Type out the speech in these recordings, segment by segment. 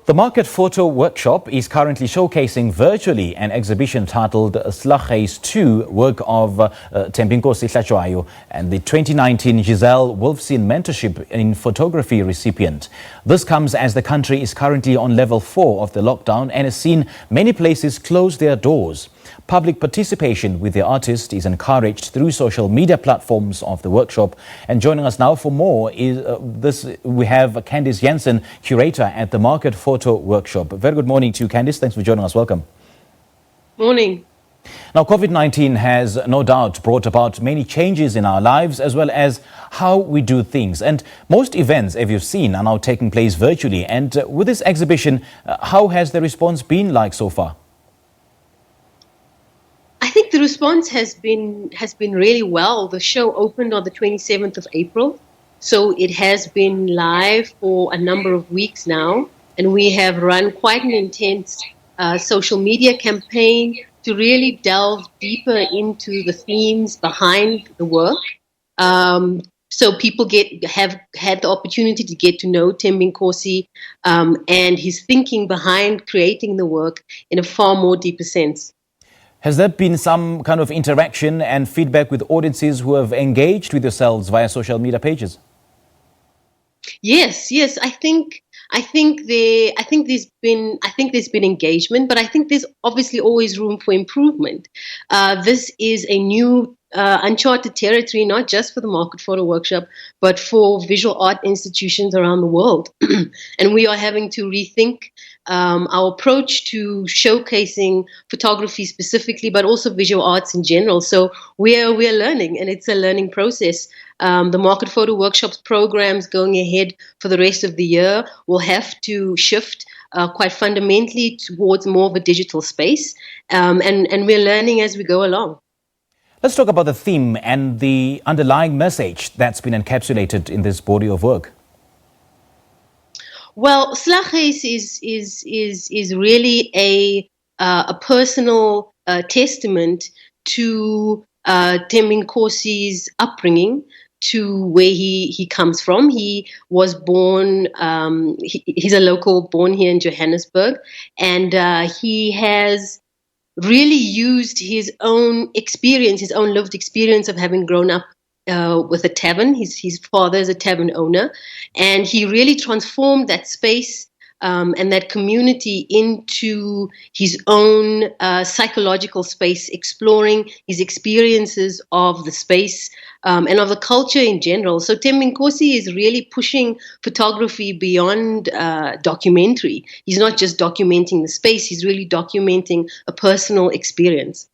The Market Photo Workshop is currently showcasing virtually an exhibition titled Slaghuis 2, work of Thembinkosi Hlatshwayo and the 2019 Giselle Wolfson Mentorship in Photography recipient. This comes as the country is currently on level 4 of the lockdown and has seen many places close their doors. Public participation with the artist is encouraged through social media platforms of the workshop. And joining us now for more is we have Candice Jensen, curator at the Market Photo Workshop. Very good morning to you, Candice. Thanks for joining us. Welcome. Morning. Now, COVID-19 has no doubt brought about many changes in our lives as well as how we do things. And most events, as you've seen, are now taking place virtually. And with this exhibition, how has the response been like so far? I think the response has been really well. The show opened on the 27th of April, so it has been live for a number of weeks now, and we have run quite an intense social media campaign to really delve deeper into the themes behind the work. So people have had the opportunity to get to know Thembinkosi and his thinking behind creating the work in a far more deeper sense. Has there been some kind of interaction and feedback with audiences who have engaged with yourselves via social media pages? Yes. I think there's been engagement, but I think there's obviously always room for improvement. This is a new uncharted territory, not just for the Market Photo Workshop, but for visual art institutions around the world. And we are having to rethink our approach to showcasing photography specifically, but also visual arts in general. So we're learning, and it's a learning process. The Market Photo Workshops programs going ahead for the rest of the year will have to shift quite fundamentally towards more of a digital space, and we're learning as we go along. Let's talk about the theme and the underlying message that's been encapsulated in this body of work. Well, Slaghuis is really a personal testament to Thembinkosi's upbringing, to where he comes from. He was born, he's a local born here in Johannesburg, and he has really used his own experience, his own lived experience of having grown up with a tavern. His father is a tavern owner, and he really transformed that space and that community into his own psychological space, exploring his experiences of the space and of the culture in general. So Thembinkosi is really pushing photography beyond documentary. He's not just documenting the space, he's really documenting a personal experience.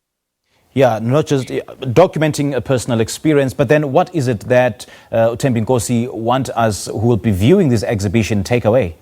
Yeah, not just documenting a personal experience, but then what is it that Thembinkosi want us who will be viewing this exhibition take away?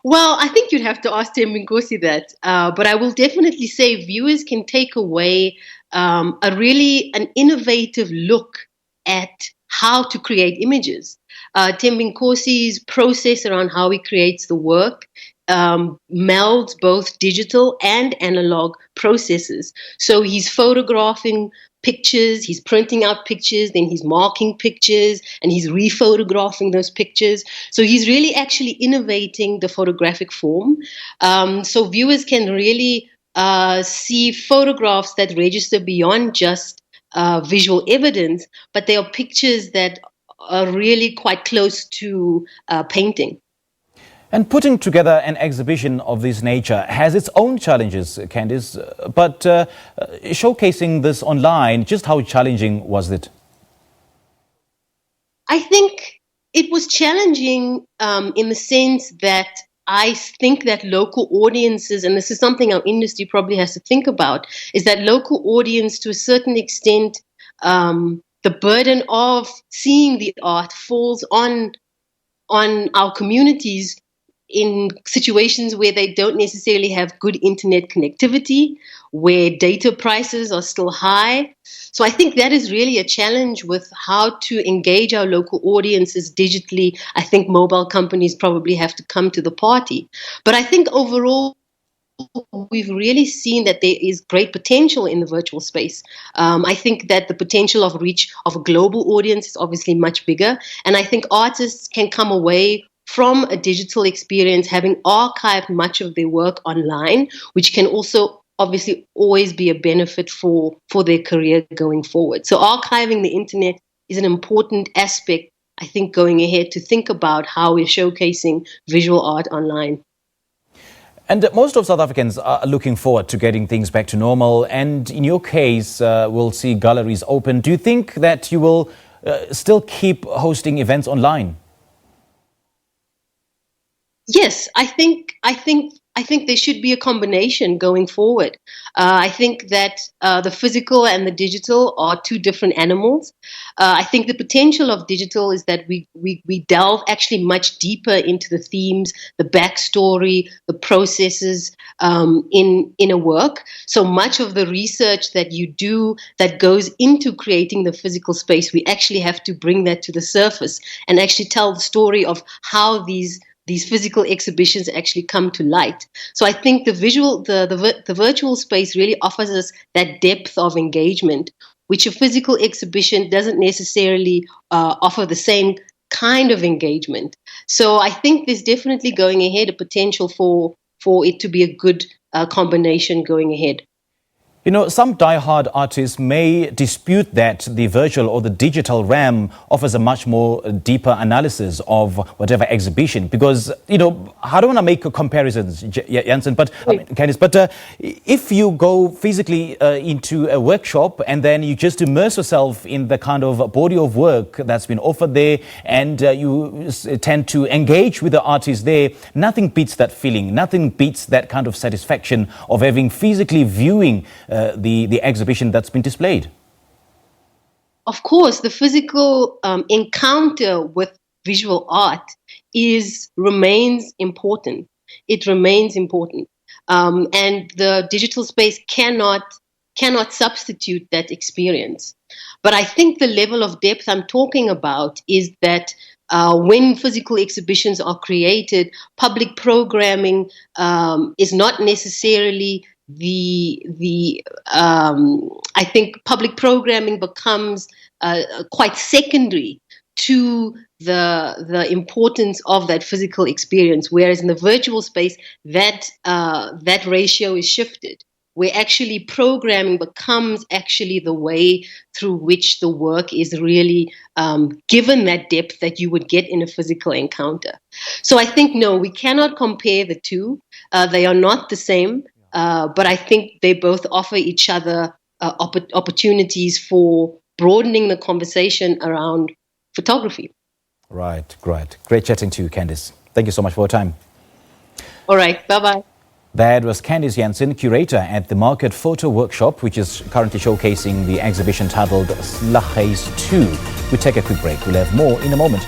Well, I think you'd have to ask Thembinkosi that, but I will definitely say viewers can take away an innovative look at how to create images. Thembinkosi's process around how he creates the work melds both digital and analog processes. So he's photographing pictures, he's printing out pictures, then he's marking pictures, and he's rephotographing those pictures. So he's really actually innovating the photographic form. So viewers can really see photographs that register beyond just visual evidence, but they are pictures that are really quite close to painting. And putting together an exhibition of this nature has its own challenges, Candice, but showcasing this online, just how challenging was it? I think it was challenging in the sense that I think that local audiences, and this is something our industry probably has to think about, is that local audience, to a certain extent, the burden of seeing the art falls on our communities in situations where they don't necessarily have good internet connectivity, where data prices are still high. So I think that is really a challenge with how to engage our local audiences digitally. I think mobile companies probably have to come to the party. But I think overall, we've really seen that there is great potential in the virtual space. I think that the potential of reach of a global audience is obviously much bigger. And I think artists can come away from a digital experience, having archived much of their work online, which can also obviously always be a benefit for their career going forward. So archiving the internet is an important aspect, I think, going ahead to think about how we're showcasing visual art online. And most of South Africans are looking forward to getting things back to normal. And in your case, we'll see galleries open. Do you think that you will still keep hosting events online? Yes, I think there should be a combination going forward. I think that the physical and the digital are two different animals. I think the potential of digital is that we delve actually much deeper into the themes, the backstory, the processes in a work. So much of the research that you do that goes into creating the physical space, we actually have to bring that to the surface and actually tell the story of how these physical exhibitions actually come to light. So I think the virtual space really offers us that depth of engagement, which a physical exhibition doesn't necessarily offer the same kind of engagement. So I think there's definitely going ahead a potential for it to be a good combination going ahead. You know, some die-hard artists may dispute that the virtual or the digital realm offers a much more deeper analysis of whatever exhibition, because, you know, I don't want to make comparisons, Jansen, but Candice, but if you go physically into a workshop and then you just immerse yourself in the kind of body of work that's been offered there, and you tend to engage with the artist there, nothing beats that feeling, nothing beats that kind of satisfaction of having physically viewing the exhibition that's been displayed. Of course, the physical encounter with visual art remains important. It remains important, and the digital space cannot substitute that experience. But I think the level of depth I'm talking about is that when physical exhibitions are created, public programming is not necessarily I think public programming becomes quite secondary to the importance of that physical experience, whereas in the virtual space that ratio is shifted, where actually programming becomes actually the way through which the work is really given that depth that you would get in a physical encounter. So I think, no, we cannot compare the two. They are not the same. But I think they both offer each other opportunities for broadening the conversation around photography. Right, great. Great chatting to you, Candice. Thank you so much for your time. All right, bye-bye. That was Candice Jansen, curator at the Market Photo Workshop, which is currently showcasing the exhibition titled Slaghuis 2. We take a quick break. We'll have more in a moment.